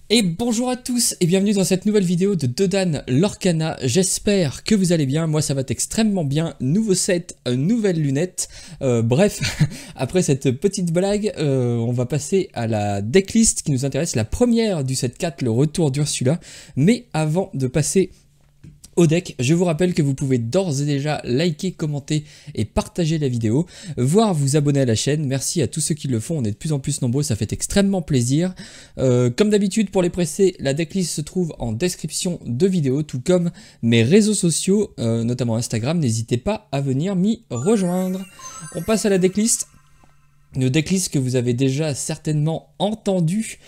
Et bonjour à tous et bienvenue dans cette nouvelle vidéo de Dodan Lorcana. J'espère que vous allez bien, moi ça va extrêmement bien. Nouveau set, nouvelles lunettes. Bref, après cette petite blague, on va passer à la decklist qui nous intéresse, la première du set 4, le retour d'Ursula. Mais avant de passer au deck, je vous rappelle que vous pouvez d'ores et déjà liker, commenter et partager la vidéo, voire vous abonner à la chaîne. Merci à tous ceux qui le font, on est de plus en plus nombreux, ça fait extrêmement plaisir. Comme d'habitude, pour les pressés, la decklist se trouve en description de vidéo, tout comme mes réseaux sociaux, notamment Instagram. N'hésitez pas à venir m'y rejoindre. On passe à la decklist. Une decklist que vous avez déjà certainement entendu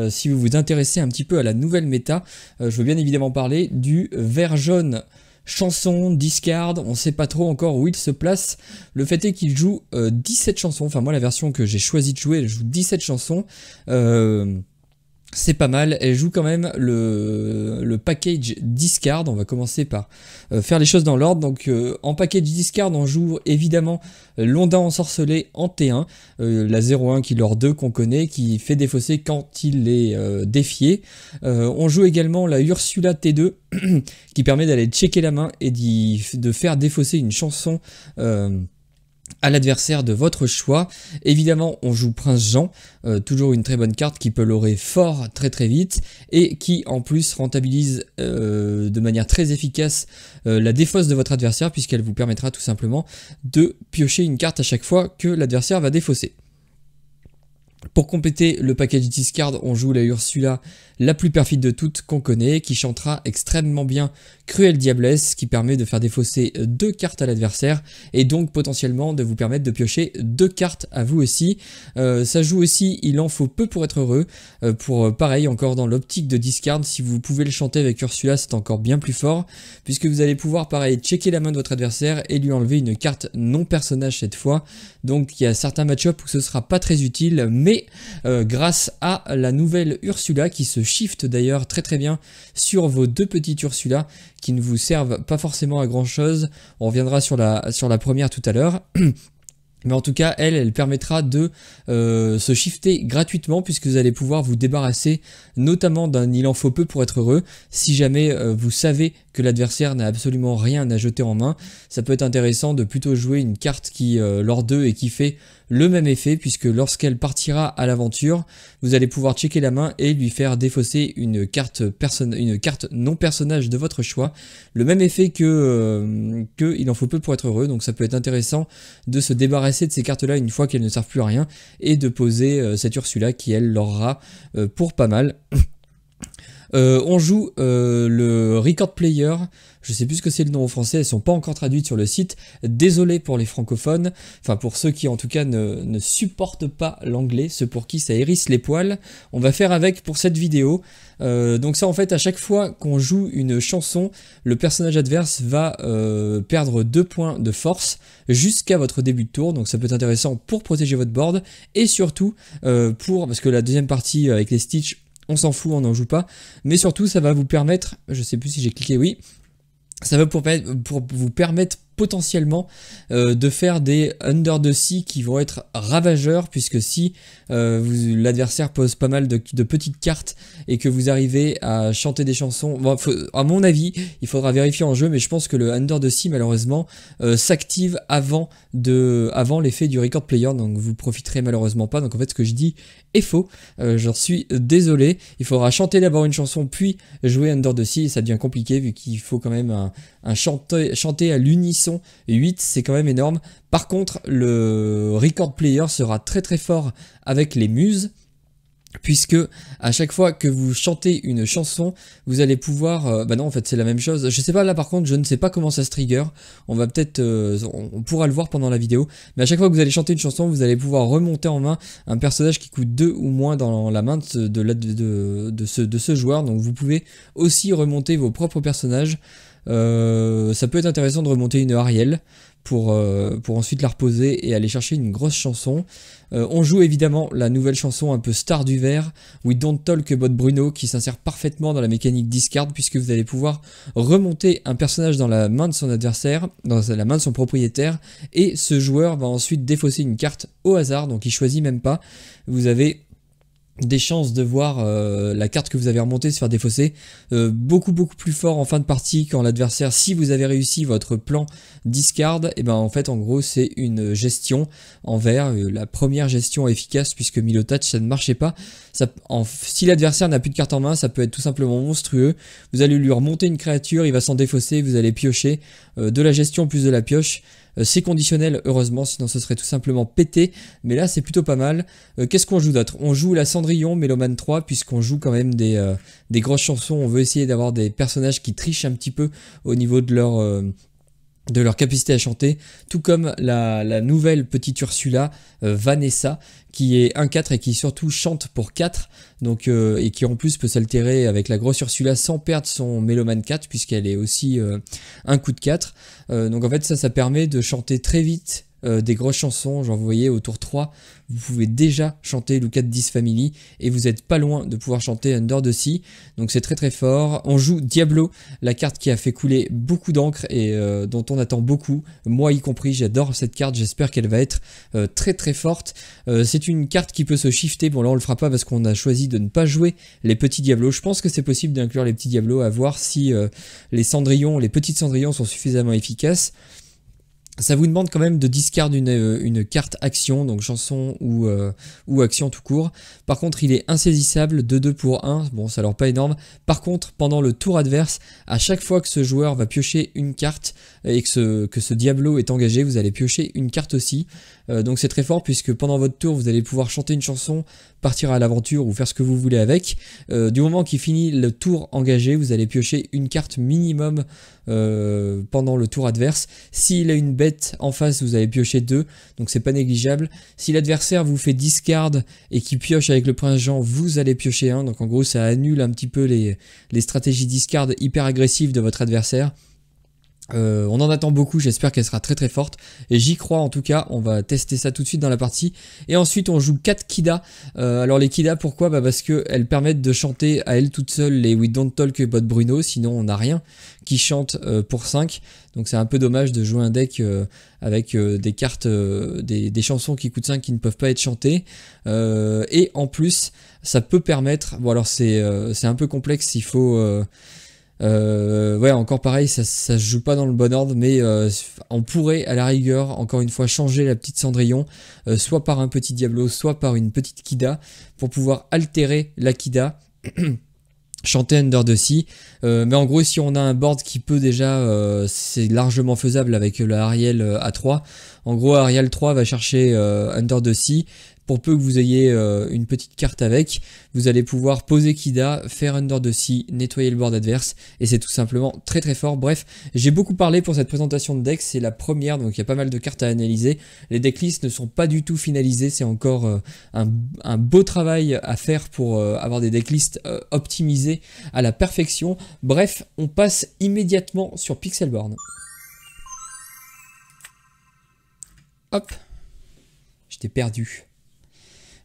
si vous vous intéressez un petit peu à la nouvelle méta. Je veux bien évidemment parler du vert jaune chanson, discard, on ne sait pas trop encore où il se place. Le fait est qu'il joue 17 chansons, enfin moi la version que j'ai choisi de jouer, elle joue 17 chansons. C'est pas mal, elle joue quand même le package discard. On va commencer par faire les choses dans l'ordre. Donc en package discard, on joue évidemment l'Ondin ensorcelé en T1, la 0-1 Killer 2 qu'on connaît, qui fait défausser quand il est défié. On joue également la Ursula T2, qui permet d'aller checker la main et de faire défausser une chanson à l'adversaire de votre choix. Évidemment, on joue Prince Jean, toujours une très bonne carte qui peut l'aurer fort très vite et qui en plus rentabilise de manière très efficace la défausse de votre adversaire, puisqu'elle vous permettra tout simplement de piocher une carte à chaque fois que l'adversaire va défausser. Pour compléter le package discard, on joue la Ursula, la plus perfide de toutes qu'on connaît, qui chantera extrêmement bien Cruelle Diablesse, qui permet de faire défausser 2 cartes à l'adversaire et donc potentiellement de vous permettre de piocher 2 cartes à vous aussi. Ça joue aussi Il en faut peu pour être heureux, pour pareil encore dans l'optique de discard. Si vous pouvez le chanter avec Ursula, c'est encore bien plus fort, puisque vous allez pouvoir pareil checker la main de votre adversaire et lui enlever une carte non personnage cette fois. Donc il y a certains match-ups où ce sera pas très utile, mais grâce à la nouvelle Ursula qui se shift d'ailleurs très bien sur vos 2 petites Ursula qui ne vous servent pas forcément à grand chose. On reviendra sur la première tout à l'heure. Mais en tout cas, elle permettra de se shifter gratuitement, puisque vous allez pouvoir vous débarrasser notamment d'un Il en faut peu pour être heureux. Si jamais vous savez que l'adversaire n'a absolument rien à jeter en main, ça peut être intéressant de plutôt jouer une carte qui lors 2 et qui fait le même effet, puisque lorsqu'elle partira à l'aventure, vous allez pouvoir checker la main et lui faire défausser une carte non personnage de votre choix. Le même effet que Il en faut peu pour être heureux, donc ça peut être intéressant de se débarrasser de ces cartes-là une fois qu'elles ne servent plus à rien et de poser cette Ursula qui, elle, l'aura pour pas mal. On joue le Record Player, je sais plus ce que c'est le nom en français, elles sont pas encore traduites sur le site, désolé pour les francophones, enfin pour ceux qui en tout cas ne supportent pas l'anglais, ceux pour qui ça hérisse les poils. On va faire avec pour cette vidéo. Donc ça en fait, à chaque fois qu'on joue une chanson, le personnage adverse va perdre 2 points de force jusqu'à votre début de tour, donc ça peut être intéressant pour protéger votre board et surtout parce que la deuxième partie avec les Stitch, on s'en fout, on n'en joue pas, mais surtout ça va vous permettre, je sais plus si j'ai cliqué oui, ça va pour vous permettre potentiellement de faire des Under the Sea qui vont être ravageurs, puisque si l'adversaire pose pas mal de petites cartes et que vous arrivez à chanter des chansons, bon, à mon avis il faudra vérifier en jeu, mais je pense que le Under the Sea malheureusement s'active avant l'effet du Record Player, donc vous profiterez malheureusement pas. Donc en fait ce que je dis est faux, j'en suis désolé, il faudra chanter d'abord une chanson puis jouer Under the Sea et ça devient compliqué vu qu'il faut quand même chanter à l'unisson 8, c'est quand même énorme. Par contre le Record Player sera très fort avec les muses, puisque à chaque fois que vous chantez une chanson, vous allez pouvoir... bah non, en fait, c'est la même chose. Je sais pas, là, par contre, je ne sais pas comment ça se trigger. On va peut-être... on pourra le voir pendant la vidéo. Mais à chaque fois que vous allez chanter une chanson, vous allez pouvoir remonter en main un personnage qui coûte 2 ou moins dans la main de ce joueur. Donc, vous pouvez aussi remonter vos propres personnages. Ça peut être intéressant de remonter une Ariel pour ensuite la reposer et aller chercher une grosse chanson. On joue évidemment la nouvelle chanson un peu star du verre, We Don't Talk About Bruno, qui s'insère parfaitement dans la mécanique discard, puisque vous allez pouvoir remonter un personnage dans la main de son adversaire, dans la main de son propriétaire, et ce joueur va ensuite défausser une carte au hasard, donc il choisit même pas. Vous avez des chances de voir la carte que vous avez remontée se faire défausser beaucoup plus fort en fin de partie quand l'adversaire, si vous avez réussi votre plan discard, et ben en fait en gros c'est une gestion en vert, la première gestion efficace puisque Milotouch ça ne marchait pas. Si l'adversaire n'a plus de carte en main, ça peut être tout simplement monstrueux. Vous allez lui remonter une créature, il va s'en défausser, vous allez piocher de la gestion plus de la pioche. C'est conditionnel heureusement, sinon ce serait tout simplement pété, mais là c'est plutôt pas mal. Qu'est-ce qu'on joue d'autre? On joue la Cendrillon Méloman 3 puisqu'on joue quand même des grosses chansons, on veut essayer d'avoir des personnages qui trichent un petit peu au niveau de leur capacité à chanter, tout comme la nouvelle petite Ursula, Vanessa, qui est 1-4 et qui surtout chante pour 4, donc, et qui en plus peut s'altérer avec la grosse Ursula sans perdre son Méloman 4, puisqu'elle est aussi un coup de 4. Donc en fait ça permet de chanter très vite des grosses chansons, genre vous voyez au tour 3, vous pouvez déjà chanter Look at This Family et vous êtes pas loin de pouvoir chanter Under the Sea, donc c'est très fort. On joue Diablo, la carte qui a fait couler beaucoup d'encre et dont on attend beaucoup, moi y compris, j'adore cette carte, j'espère qu'elle va être très forte. C'est une carte qui peut se shifter, bon là on le fera pas parce qu'on a choisi de ne pas jouer les petits Diablos, je pense que c'est possible d'inclure les petits Diablos, à voir si les Cendrillons, les petites Cendrillons sont suffisamment efficaces. Ça vous demande quand même de discard une carte action, donc chanson ou action tout court. Par contre, il est insaisissable, 2-2 pour 1, bon ça alors pas énorme. Par contre, pendant le tour adverse, à chaque fois que ce joueur va piocher une carte et que ce Diablo est engagé, vous allez piocher une carte aussi. Donc c'est très fort puisque pendant votre tour, vous allez pouvoir chanter une chanson, partir à l'aventure ou faire ce que vous voulez avec. Du moment qu'il finit le tour engagé, vous allez piocher une carte minimum pendant le tour adverse. S'il a une bête en face, vous allez piocher 2, donc c'est pas négligeable. Si l'adversaire vous fait discard et qu'il pioche avec le prince Jean, vous allez piocher 1, donc en gros ça annule un petit peu les stratégies discard hyper agressives de votre adversaire. On en attend beaucoup, j'espère qu'elle sera très forte et j'y crois en tout cas, on va tester ça tout de suite dans la partie. Et ensuite on joue 4 Kida. Alors les Kida pourquoi? Parce qu'elles permettent de chanter à elles toutes seules les We Don't Talk About Bruno, sinon on n'a rien qui chante pour 5, donc c'est un peu dommage de jouer un deck avec des cartes, des chansons qui coûtent 5 qui ne peuvent pas être chantées. Et en plus ça peut permettre, bon alors c'est un peu complexe, il faut... ouais, encore pareil, ça se joue pas dans le bon ordre, mais on pourrait à la rigueur, encore une fois, changer la petite Cendrillon, soit par un petit Diablo, soit par une petite Kida, pour pouvoir altérer la Kida, chanter Under the Sea. Mais en gros, si on a un board qui peut déjà, c'est largement faisable avec le Ariel A3. En gros, Ariel 3 va chercher Under the Sea. Pour peu que vous ayez une petite carte avec, vous allez pouvoir poser Kida, faire Under the Sea, nettoyer le board adverse, et c'est tout simplement très fort. Bref, j'ai beaucoup parlé pour cette présentation de deck, c'est la première, donc il y a pas mal de cartes à analyser. Les decklists ne sont pas du tout finalisés, c'est encore un beau travail à faire pour avoir des decklists optimisés à la perfection. Bref, on passe immédiatement sur Pixelborn. Hop, j'étais perdu.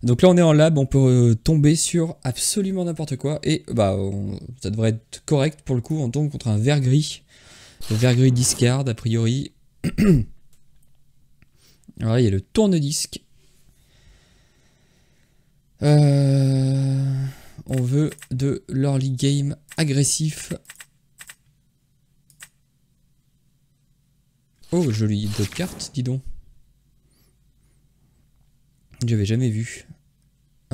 Donc là on est en lab, on peut tomber sur absolument n'importe quoi et ça devrait être correct pour le coup, on tombe contre un vert gris. Le vert gris discard a priori. Alors il y a le tourne-disque. On veut de l'early game agressif. Oh joli, d'autres cartes, dis donc. J'avais jamais vu.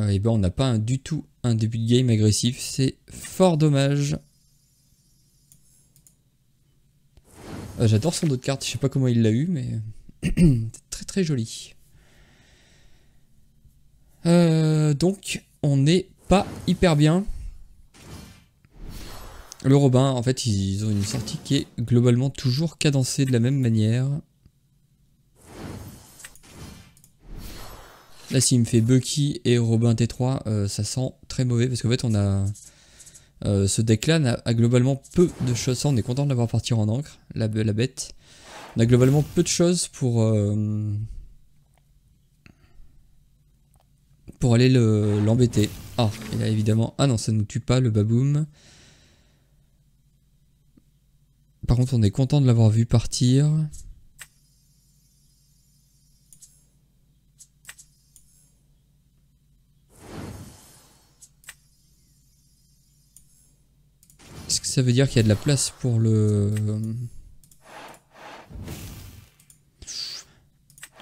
Et ben on n'a pas du tout un début de game agressif, c'est fort dommage. J'adore son dos de carte, je sais pas comment il l'a eu, mais c'est très joli. Donc on n'est pas hyper bien. Le Robin, en fait, ils ont une sortie qui est globalement toujours cadencée de la même manière. Là, s'il me fait Bucky et Robin T3, ça sent très mauvais parce qu'en fait, on a ce deck-là a globalement peu de choses. Ça, on est content de l'avoir partir en encre, la bête. On a globalement peu de choses pour aller l'embêter. Ah, et là, évidemment... Ah non, ça ne nous tue pas, le Baboom. Par contre, on est content de l'avoir vu partir. Est-ce que ça veut dire qu'il y a de la place pour le...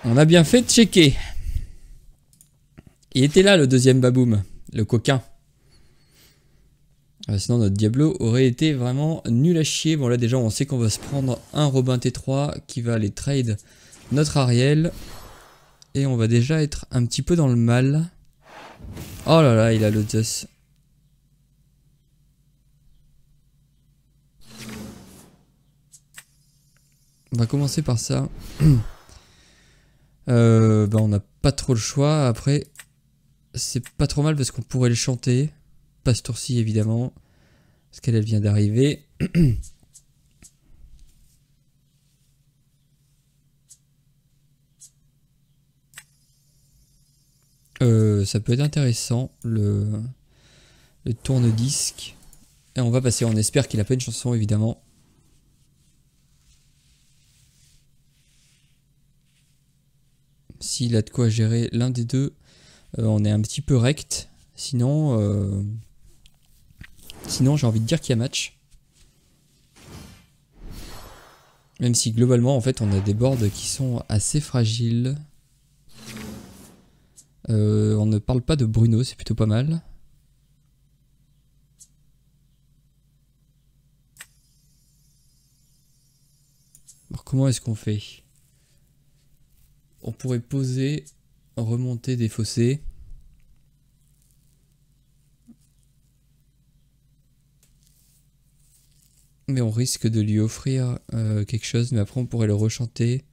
On a bien fait de checker. Il était là le deuxième baboum, le coquin. Sinon notre Diablo aurait été vraiment nul à chier. Bon là déjà on sait qu'on va se prendre un Robin T3 qui va aller trade notre Ariel. Et on va déjà être un petit peu dans le mal. Oh là là, il a le Zeus. On va commencer par ça. On n'a pas trop le choix. Après, c'est pas trop mal parce qu'on pourrait le chanter. Pas ce tour-ci évidemment. Parce qu'elle vient d'arriver. Ça peut être intéressant le tourne-disque. Et on va passer, on espère qu'il a pas une chanson évidemment. S'il a de quoi gérer l'un des deux, on est un petit peu rect. Sinon, j'ai envie de dire qu'il y a match. Même si globalement en fait on a des boards qui sont assez fragiles. On ne parle pas de Bruno, c'est plutôt pas mal. Alors comment est-ce qu'on fait? On pourrait poser, remonter des fossés. Mais on risque de lui offrir quelque chose, mais après on pourrait le rechanter.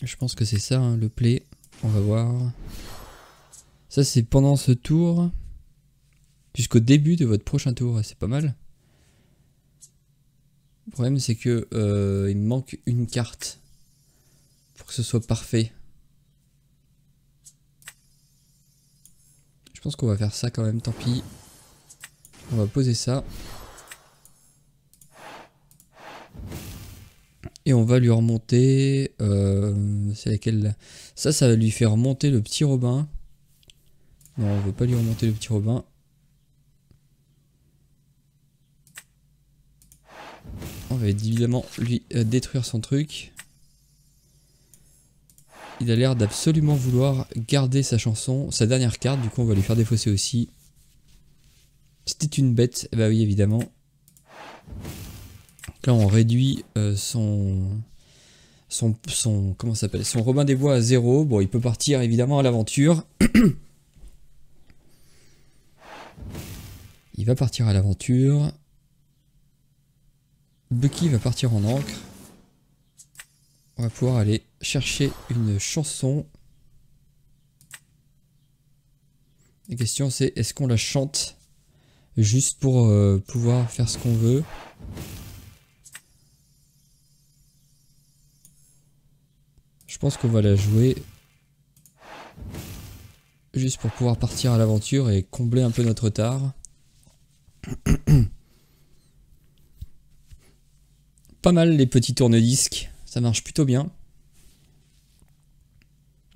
Je pense que c'est ça hein, le play. On va voir. Ça c'est pendant ce tour. Jusqu'au début de votre prochain tour. C'est pas mal. Le problème c'est que il me manque une carte. Pour que ce soit parfait. Je pense qu'on va faire ça quand même, tant pis. On va poser ça. Et on va lui remonter... c'est laquelle? Ça va lui faire remonter le petit Robin. Non, on veut pas lui remonter le petit Robin. On va évidemment lui détruire son truc. Il a l'air d'absolument vouloir garder sa chanson, sa dernière carte. Du coup, on va lui faire défausser aussi. C'était une bête. Bah oui, évidemment. Là, on réduit son comment ça s'appelle, son Robin des Bois à 0. Bon, il peut partir évidemment à l'aventure. Il va partir à l'aventure. Bucky va partir en encre. On va pouvoir aller chercher une chanson. La question c'est, est-ce qu'on la chante juste pour pouvoir faire ce qu'on veut? Je pense qu'on va la jouer juste pour pouvoir partir à l'aventure et combler un peu notre retard. Pas mal les petits tourne-disques, ça marche plutôt bien.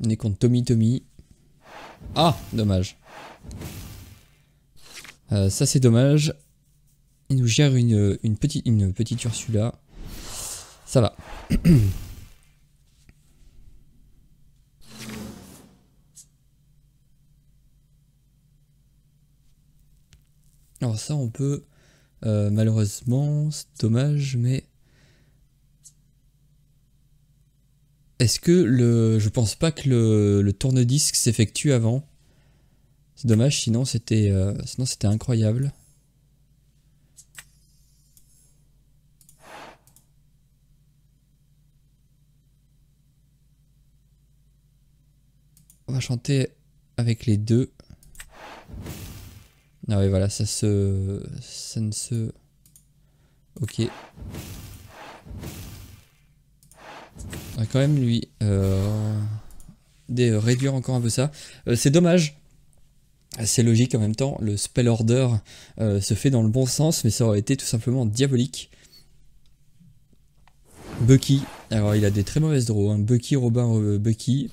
On est contre Tommy. Ah, dommage. Ça c'est dommage. Il nous gère une petite Ursula. Ça va. Alors ça on peut malheureusement, c'est dommage, mais est-ce que je pense pas que le tourne-disque s'effectue avant. C'est dommage, sinon c'était incroyable. On va chanter avec les deux. Ah ouais, voilà, ça ne se... Ok. On va quand même lui réduire encore un peu ça. C'est dommage. C'est logique en même temps. Le spell order se fait dans le bon sens, mais ça aurait été tout simplement diabolique. Bucky. Alors il a des très mauvaises draws. Hein. Bucky, Robin, Bucky.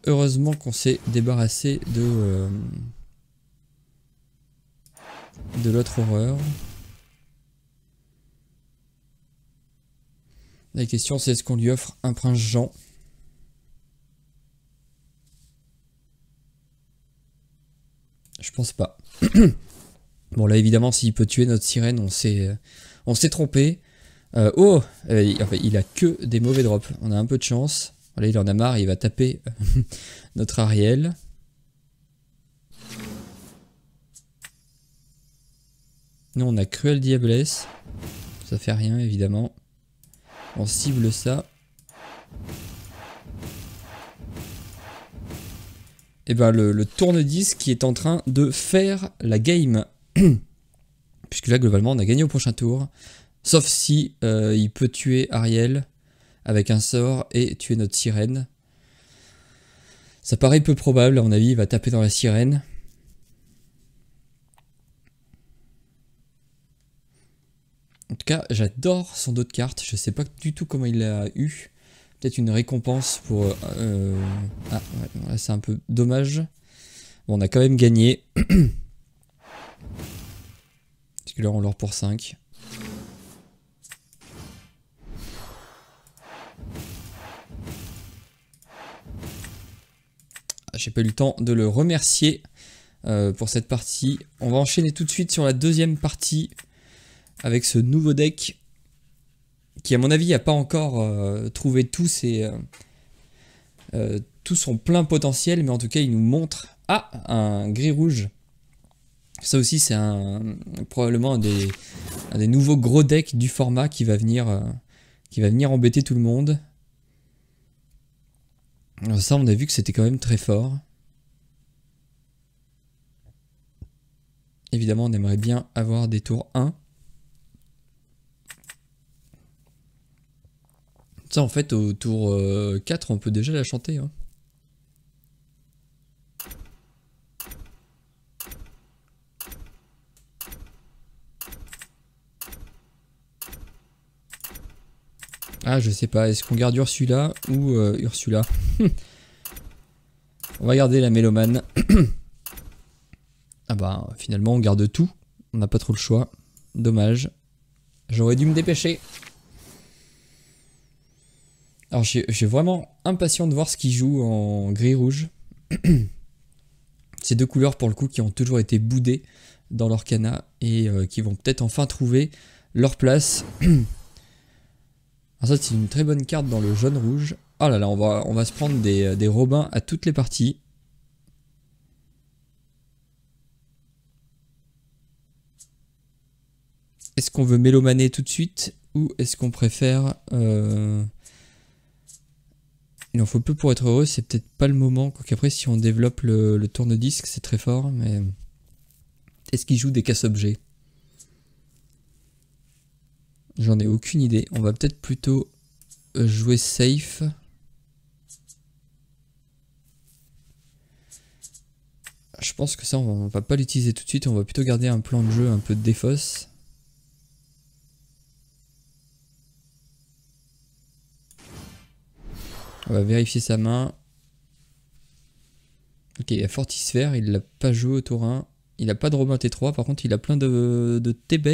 Heureusement qu'on s'est débarrassé de l'autre horreur. La question c'est est-ce qu'on lui offre un prince Jean? Je pense pas. Bon là évidemment s'il peut tuer notre sirène on s'est trompé. Enfin, il a que des mauvais drops. On a un peu de chance. Là il en a marre, il va taper notre Ariel. Nous on a Cruel Diablesse. Ça fait rien évidemment. On cible ça. Et ben le tourne-disque qui est en train de faire la game. Puisque là globalement on a gagné au prochain tour. Sauf si il peut tuer Ariel avec un sort et tuer notre sirène. Ça paraît peu probable, à mon avis il va taper dans la sirène. En tout cas j'adore son dos de cartes, je sais pas du tout comment il l'a eu. Peut-être une récompense pour... Ah ouais, c'est un peu dommage. Bon on a quand même gagné. Parce que là on leur pour 5. J'ai pas eu le temps de le remercier pour cette partie. On va enchaîner tout de suite sur la deuxième partie avec ce nouveau deck qui à mon avis n'a pas encore trouvé tout son plein potentiel, mais en tout cas il nous montre un gris-rouge. Ça aussi c'est probablement un des nouveaux gros decks du format qui va venir embêter tout le monde. Alors ça on a vu que c'était quand même très fort. Évidemment on aimerait bien avoir des tours 1. Ça en fait au tour 4 on peut déjà la chanter. Hein. Ah je sais pas, est-ce qu'on garde Ursula ou Ursula? On va garder la mélomane. Ah bah finalement on garde tout. On n'a pas trop le choix. Dommage. J'aurais dû me dépêcher. Alors j'ai vraiment impatient de voir ce qu'il joue en gris-rouge. Ces deux couleurs pour le coup qui ont toujours été boudées dans l'Orcana et qui vont peut-être enfin trouver leur place. Alors ça c'est une très bonne carte dans le jaune-rouge. Oh là là, on va se prendre des Robins à toutes les parties. Est-ce qu'on veut mélomaner tout de suite ou est-ce qu'on préfère... Il en faut peu pour être heureux, c'est peut-être pas le moment. Quoiqu'après si on développe le tourne-disque c'est très fort, mais... Est-ce qu'il joue des casse-objets? J'en ai aucune idée. On va peut-être plutôt jouer safe. Je pense que ça on va pas l'utiliser tout de suite, on va plutôt garder un plan de jeu un peu de défausse. On va vérifier sa main. Ok, il y a Fortisphère, il l'a pas joué au tour 1. Il a pas de Robin T3, par contre il a plein de Teb.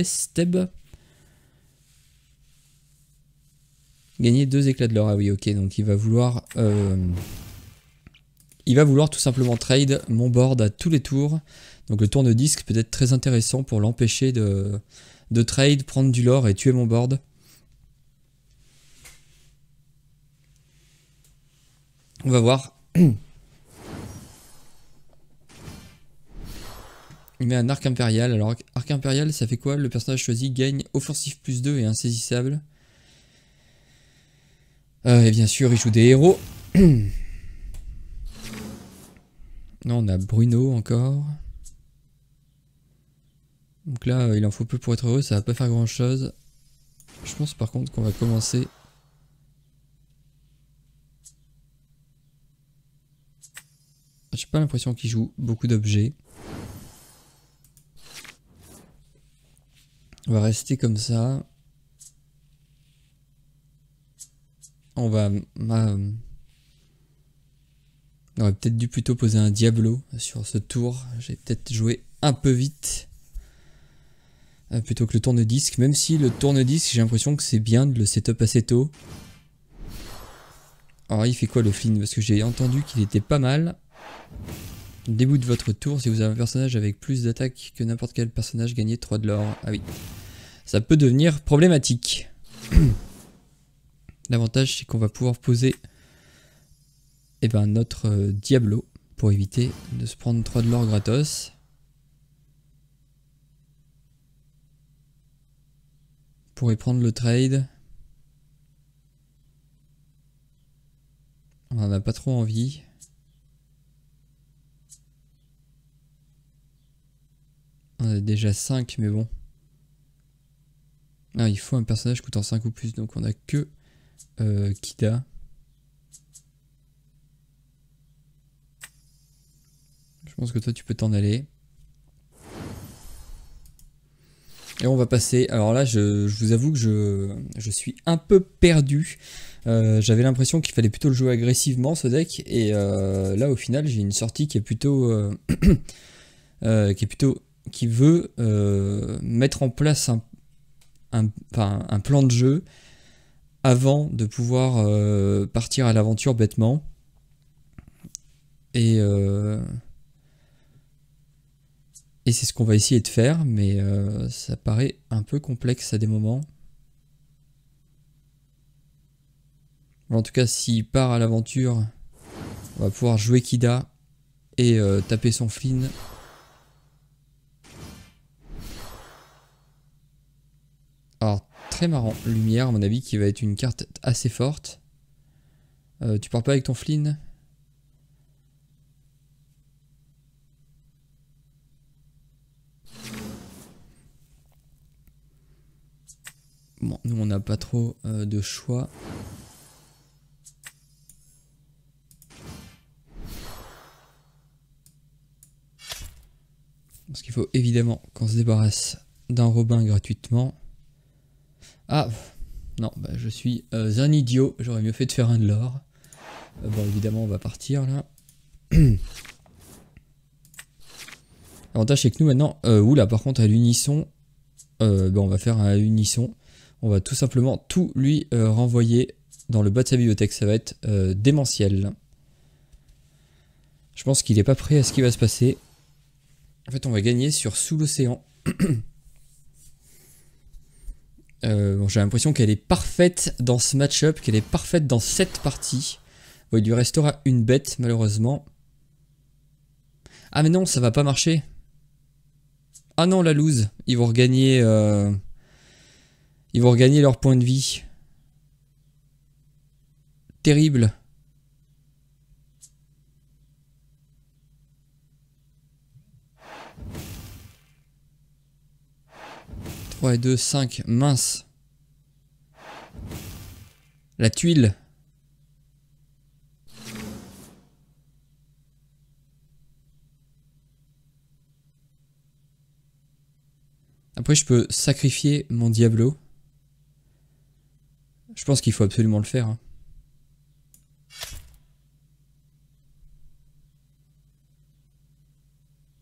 Gagner 2 éclats de l'or, ah oui ok, donc il va vouloir tout simplement trade mon board à tous les tours. Donc le tourne-disque peut être très intéressant pour l'empêcher de trade, prendre du lore et tuer mon board. On va voir. Il met un arc impérial. Alors arc impérial ça fait quoi? Le personnage choisi gagne offensif +2 et insaisissable. Et bien sûr il joue des héros. Non, on a Bruno encore. Donc là il en faut peu pour être heureux, ça va pas faire grand chose. Je pense par contre qu'on va commencer. J'ai pas l'impression qu'il joue beaucoup d'objets. On va rester comme ça. On aurait peut-être dû plutôt poser un Diablo sur ce tour. J'ai peut-être joué un peu vite. plutôt que le tourne-disque. Même si le tourne-disque, j'ai l'impression que c'est bien de le setup assez tôt. Alors il fait quoi le Flynn? Parce que j'ai entendu qu'il était pas mal. Début de votre tour, si vous avez un personnage avec plus d'attaque que n'importe quel personnage, gagnez 3 de l'or. Ah oui. Ça peut devenir problématique. L'avantage c'est qu'on va pouvoir poser notre Diablo pour éviter de se prendre 3 de l'or gratos. On pourrait prendre le trade. On en a pas trop envie. On a déjà 5 mais bon. Ah, il faut un personnage coûtant 5 ou plus, donc on a que Kida. Je pense que toi tu peux t'en aller. Et on va passer. Alors là, je vous avoue que je suis un peu perdu. J'avais l'impression qu'il fallait plutôt le jouer agressivement ce deck. Et là, au final, j'ai une sortie qui est plutôt. Qui veut mettre en place un plan de jeu avant de pouvoir partir à l'aventure bêtement. Et c'est ce qu'on va essayer de faire, mais ça paraît un peu complexe à des moments. En tout cas, s'il part à l'aventure, on va pouvoir jouer Kida et taper son Flynn. Alors, très marrant. Lumière, à mon avis, qui va être une carte assez forte. Tu pars pas avec ton Flynn ? Bon, nous on n'a pas trop de choix. Parce qu'il faut évidemment qu'on se débarrasse d'un Robin gratuitement. Ah, non, bah, je suis un idiot. J'aurais mieux fait de faire un de l'or. Bon, évidemment, on va partir là. L'avantage c'est que nous maintenant, oula, par contre à l'unisson, on va faire un unisson. On va tout simplement tout lui renvoyer dans le bas de sa bibliothèque. Ça va être démentiel. Je pense qu'il n'est pas prêt à ce qui va se passer. En fait, on va gagner sur Sous l'océan. Bon, j'ai l'impression qu'elle est parfaite dans ce match-up, qu'elle est parfaite dans cette partie. Bon, il lui restera une bête, malheureusement. Ah, mais non, ça va pas marcher. Ah non, la lose. Ils vont regagner leur point de vie. Terrible. 3 et 2, 5. Mince. La tuile. Après, je peux sacrifier mon Diablo. Je pense qu'il faut absolument le faire. Hein.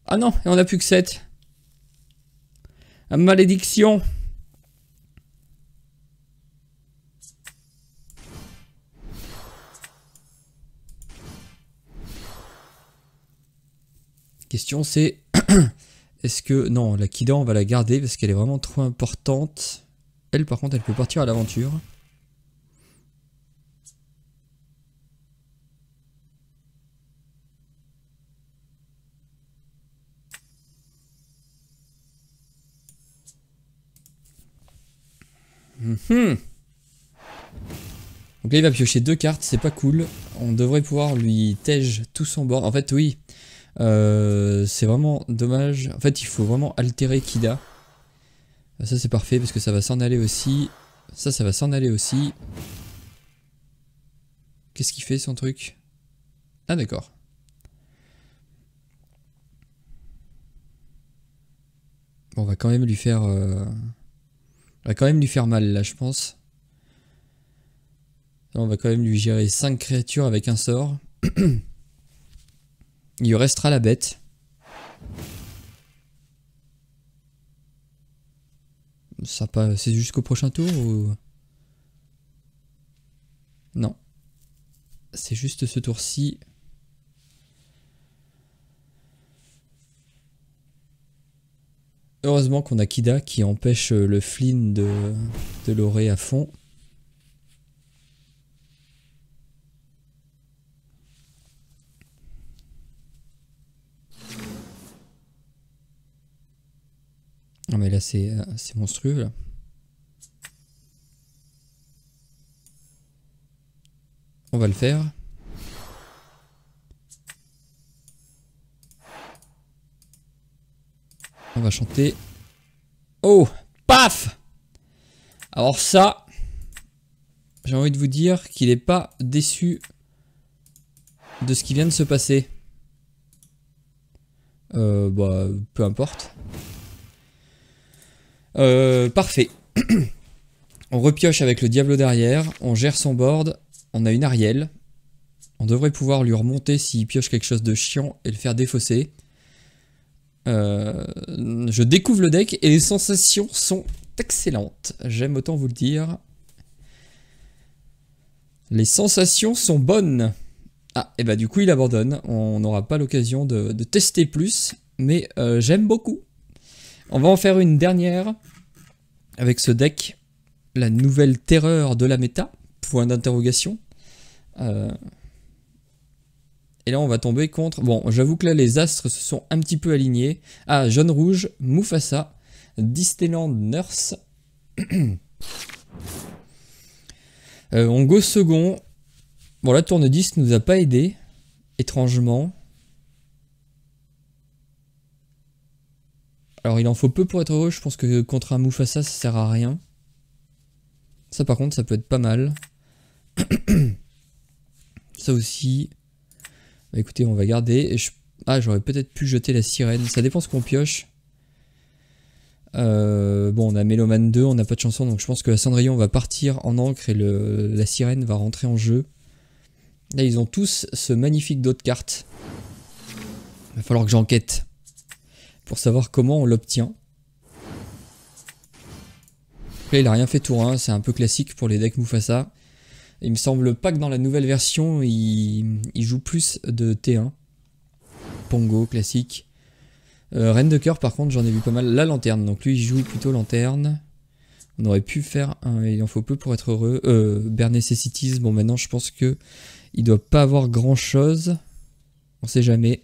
Ah non, et on n'a plus que 7. Malédiction. Question c'est... Est-ce que... Non, la Kida, on va la garder parce qu'elle est vraiment trop importante. Elle, par contre, elle peut partir à l'aventure. Donc là, il va piocher 2 cartes, c'est pas cool. On devrait pouvoir lui tège tout son bord. En fait, oui. C'est vraiment dommage. En fait, il faut vraiment altérer Kida. Ça, c'est parfait parce que ça va s'en aller aussi. Ça va s'en aller aussi. Qu'est-ce qu'il fait, son truc? Ah, d'accord. Bon, on va quand même lui faire... On va quand même lui faire mal, là, je pense. On va quand même lui gérer 5 créatures avec un sort. Il lui restera la bête. Ça pas, c'est jusqu'au prochain tour ou... Non. C'est juste ce tour-ci. Heureusement qu'on a Kida qui empêche le Flynn de l'aurer à fond. Non mais là c'est monstrueux là. On va le faire. On va chanter. Oh, paf! Alors ça, j'ai envie de vous dire qu'il n'est pas déçu de ce qui vient de se passer. Bah, peu importe. Parfait. On repioche avec le Diablo derrière. On gère son board. On a une Ariel. On devrait pouvoir lui remonter s'il pioche quelque chose de chiant et le faire défausser. Je découvre le deck et les sensations sont excellentes. J'aime autant vous le dire. Les sensations sont bonnes. Ah, et bah du coup il abandonne. On n'aura pas l'occasion de tester plus. Mais j'aime beaucoup. On va en faire une dernière. Avec ce deck. La nouvelle terreur de la méta. Point d'interrogation. Et là on va tomber contre... Bon, j'avoue que là les astres se sont un petit peu alignés. Ah, jaune-rouge, Mufasa, Disneyland Nurse. On go second. Bon, la tourne 10 nous a pas aidé, étrangement. Alors il en faut peu pour être heureux, je pense que contre un Mufasa ça sert à rien. Ça par contre ça peut être pas mal. Ça aussi... Bah, écoutez, on va garder. Ah, j'aurais peut-être pu jeter la sirène. Ça dépend ce qu'on pioche. Bon, on a Méloman 2, on n'a pas de chanson, donc je pense que la Cendrillon va partir en encre et la sirène va rentrer en jeu. Là, ils ont tous ce magnifique dos de cartes. Il va falloir que j'enquête pour savoir comment on l'obtient. Là, il a rien fait tour 1, c'est un peu classique pour les decks Mufasa. Il me semble pas que dans la nouvelle version, il joue plus de T1. Pongo, classique. Reine de cœur, par contre, j'en ai vu pas mal. La lanterne, donc lui, il joue plutôt lanterne. On aurait pu faire un Il en faut peu pour être heureux. Bare Necessities, bon, maintenant, je pense que il doit pas avoir grand-chose. On sait jamais.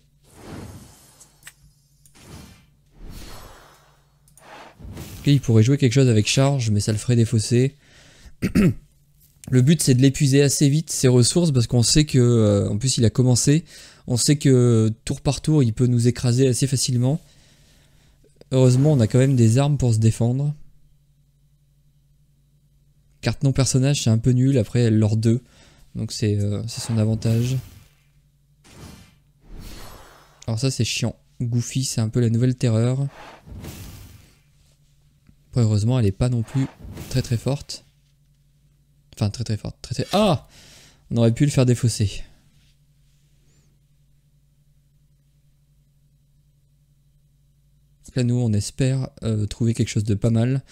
Ok, il pourrait jouer quelque chose avec charge, mais ça le ferait défausser. Le but c'est de l'épuiser assez vite ses ressources parce qu'on sait que, en plus il a commencé, on sait que tour par tour il peut nous écraser assez facilement. Heureusement on a quand même des armes pour se défendre. Carte non personnage c'est un peu nul, après elle leur 2, donc c'est son avantage. Alors ça c'est chiant, Goofy c'est un peu la nouvelle terreur. Après, heureusement elle est pas non plus très très forte. Enfin, très forte. Ah! On aurait pu le faire défausser. Là, nous, on espère trouver quelque chose de pas mal.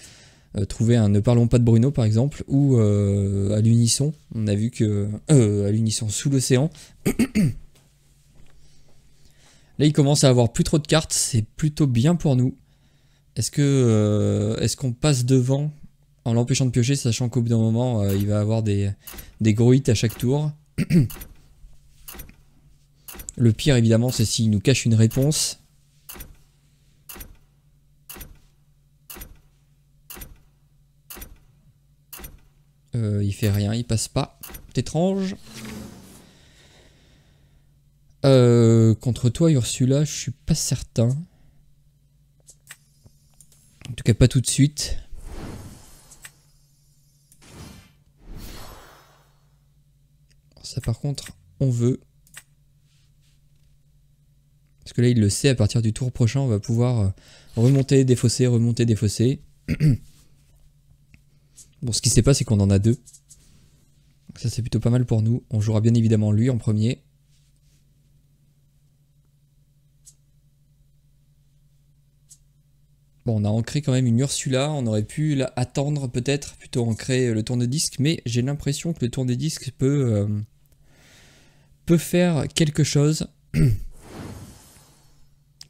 Trouver un Ne parlons pas de Bruno, par exemple. Ou à l'unisson. On a vu que... à l'unisson sous l'océan. Là, il commence à avoir plus trop de cartes. C'est plutôt bien pour nous. Est-ce qu'on passe devant en l'empêchant de piocher, sachant qu'au bout d'un moment, il va avoir des gros hits à chaque tour. Le pire, évidemment, c'est s'il nous cache une réponse. Il fait rien, il passe pas. C'est étrange. Contre toi, Ursula, je suis pas certain. En tout cas, pas tout de suite. Ça par contre, on veut. Parce que là, il le sait, à partir du tour prochain, on va pouvoir remonter, défausser, remonter, défausser. Bon, ce qui se passe, c'est qu'on en a 2. Donc ça, c'est plutôt pas mal pour nous. On jouera bien évidemment lui en premier. Bon, on a ancré quand même une Ursula, on aurait pu attendre peut-être, plutôt ancrer le tourne-disque, mais j'ai l'impression que le tourne-disque peut faire quelque chose. Ok,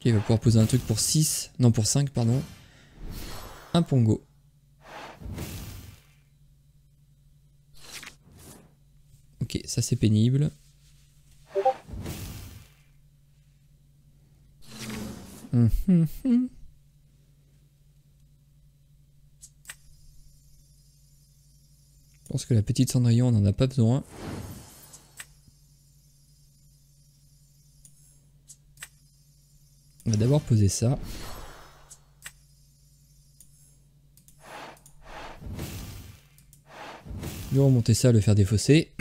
il va pouvoir poser un truc pour 6, non pour 5 pardon. Un Pongo. Ok, ça c'est pénible. Je pense que la petite Cendrillon, on n'en a pas besoin. On va d'abord poser ça. Lui remonter ça, le faire défausser.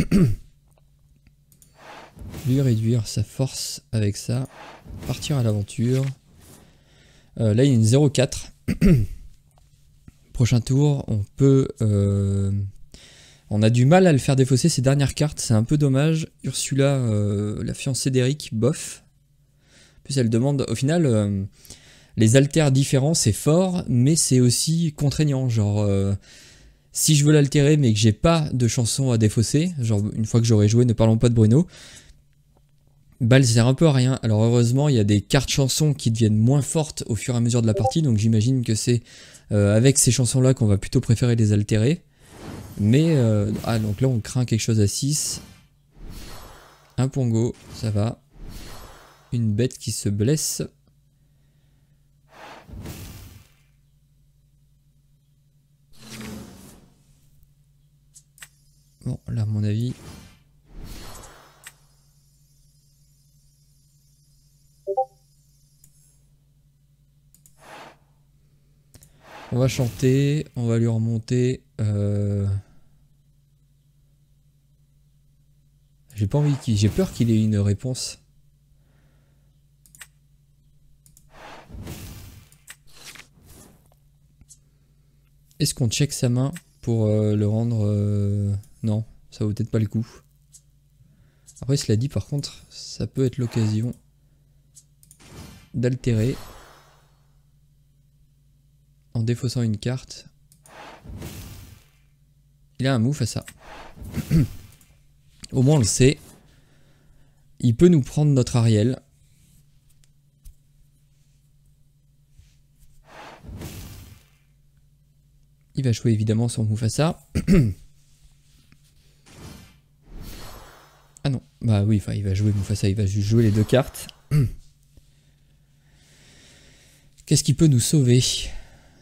Lui réduire sa force avec ça. Partir à l'aventure. Là, il y a une 0,4. Prochain tour, on peut... on a du mal à le faire défausser ces dernières cartes, c'est un peu dommage. Ursula, la fiancée d'Eric, bof. En plus, elle demande... Au final, les alters différents, c'est fort, mais c'est aussi contraignant. Genre, si je veux l'altérer, mais que j'ai pas de chanson à défausser, genre une fois que j'aurai joué, ne parlons pas de Bruno, bah elle sert un peu à rien. Alors heureusement, il y a des cartes chansons qui deviennent moins fortes au fur et à mesure de la partie, donc j'imagine que c'est avec ces chansons-là qu'on va plutôt préférer les altérer. Mais, donc là on craint quelque chose à 6. Un Pongo, ça va. Une bête qui se blesse. Bon, là à mon avis... On va chanter, on va lui remonter... J'ai pas envie j'ai peur qu'il ait une réponse. Est-ce qu'on check sa main pour le rendre... Non, ça vaut peut-être pas le coup. Après, cela dit, par contre, ça peut être l'occasion d'altérer en défaussant une carte. Il a un move à ça. Au moins, on le sait. Il peut nous prendre notre Ariel. Il va jouer évidemment son Mufasa. Ah non, bah oui, enfin il va jouer Mufasa, il va juste jouer les deux cartes. Qu'est-ce qui peut nous sauver?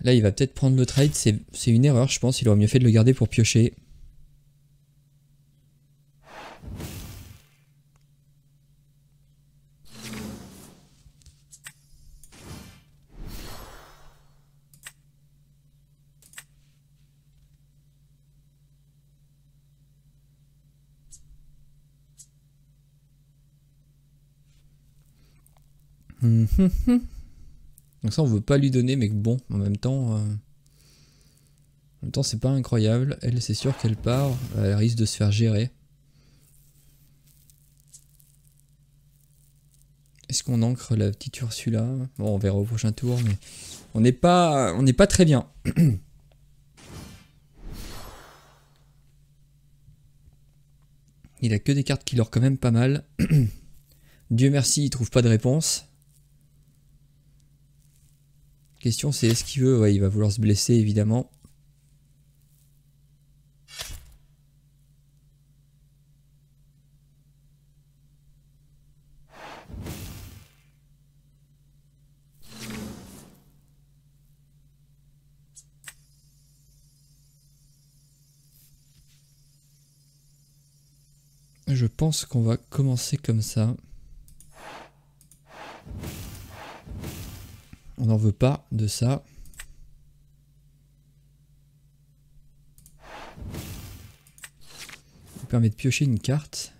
Là il va peut-être prendre le trade, c'est une erreur je pense, il aurait mieux fait de le garder pour piocher. Donc ça on veut pas lui donner, mais bon, en même temps c'est pas incroyable. Elle, c'est sûr qu'elle part, elle risque de se faire gérer. Est-ce qu'on ancre la petite Ursula? Bon, on verra au prochain tour, mais on n'est pas très bien. Il a que des cartes qui leur quand même pas mal. Dieu merci, il trouve pas de réponse. Question c'est est-ce qu'il veut? Ouais, il va vouloir se blesser évidemment. Je pense qu'on va commencer comme ça. On n'en veut pas de ça. Ça permet de piocher une carte.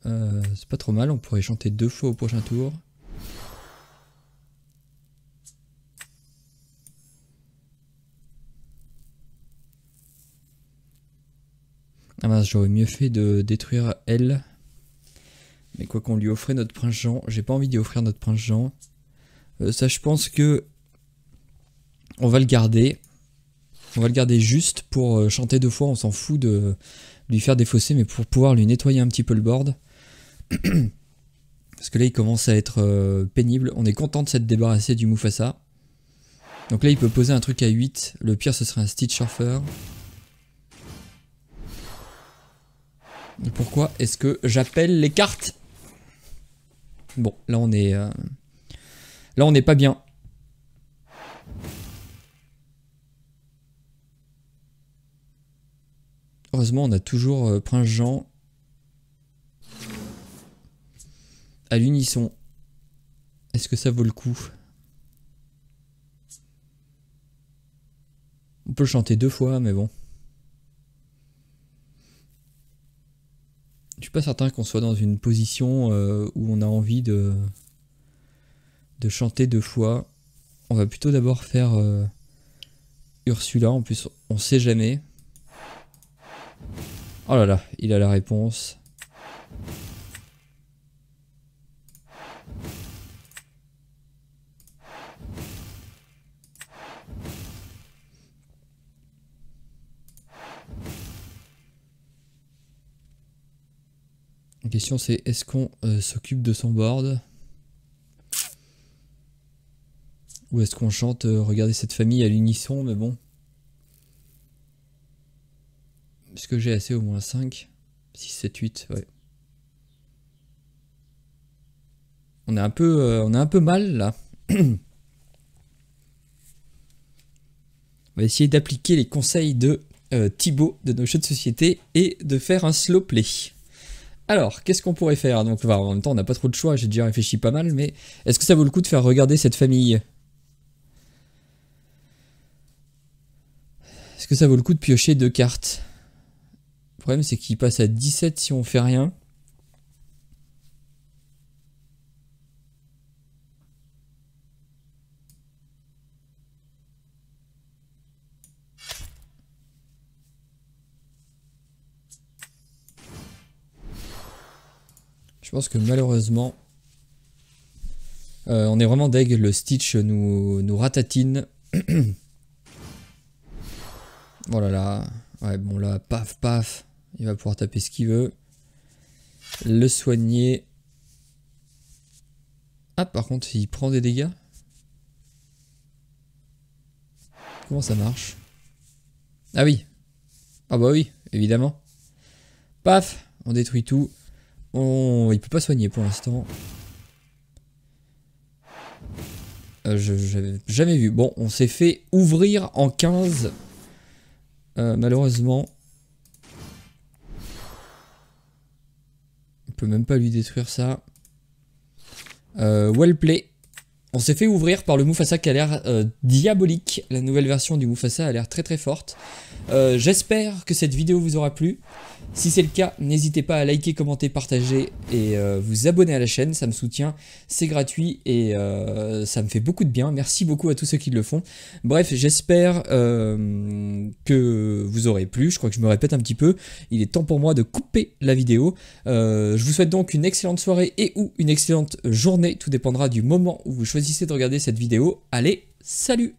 C'est pas trop mal, on pourrait chanter 2 fois au prochain tour. Ah mince, j'aurais mieux fait de détruire elle. Mais quoi qu'on lui offrait notre prince Jean, j'ai pas envie d'y offrir notre prince Jean. Ça je pense que On va le garder. On va le garder juste pour chanter 2 fois. On s'en fout de lui faire défausser, mais pour pouvoir lui nettoyer un petit peu le board. Parce que là, il commence à être pénible. On est content de s'être débarrassé du Mufasa. Donc là, il peut poser un truc à 8. Le pire, ce serait un Stitch Surfer. Et pourquoi est-ce que j'appelle les cartes? Bon, là, on est... là, on n'est pas bien. Heureusement, on a toujours Prince Jean à l'unisson. Est-ce que ça vaut le coup? On peut le chanter 2 fois, mais bon. Je suis pas certain qu'on soit dans une position où on a envie de chanter 2 fois. On va plutôt d'abord faire Ursula. En plus, on sait jamais. Oh là là, il a la réponse. La question c'est, est-ce qu'on s'occupe de son board? Ou est-ce qu'on chante regardez cette famille à l'unisson, mais bon. Est-ce que j'ai assez au moins 5? 6, 7, 8, ouais. On est un peu mal là. On va essayer d'appliquer les conseils de Thibaut de nos jeux de société et de faire un slow play. Alors, qu'est-ce qu'on pourrait faire? Donc, en même temps, on n'a pas trop de choix, j'ai déjà réfléchi pas mal, mais est-ce que ça vaut le coup de faire regarder cette famille? Est-ce que ça vaut le coup de piocher 2 cartes? Le problème, c'est qu'il passe à 17 si on fait rien. Je pense que malheureusement, on est vraiment deg, le Stitch nous ratatine. Oh là là, ouais bon là, paf paf, il va pouvoir taper ce qu'il veut. Le soigner. Ah par contre, il prend des dégâts. Comment ça marche? Ah oui. Ah bah oui, évidemment. Paf, on détruit tout. Il peut pas soigner pour l'instant. J'avais jamais vu. Bon, on s'est fait ouvrir en 15. Malheureusement. On peut même pas lui détruire ça. Well play. On s'est fait ouvrir par le Mufasa qui a l'air diabolique. La nouvelle version du Mufasa a l'air très très forte. J'espère que cette vidéo vous aura plu. Si c'est le cas, n'hésitez pas à liker, commenter, partager et vous abonner à la chaîne. Ça me soutient, c'est gratuit et ça me fait beaucoup de bien. Merci beaucoup à tous ceux qui le font. Bref, j'espère que vous aurez plu. Je crois que je me répète un petit peu. Il est temps pour moi de couper la vidéo. Je vous souhaite donc une excellente soirée et ou une excellente journée. Tout dépendra du moment où vous choisissez de regarder cette vidéo. Allez, salut!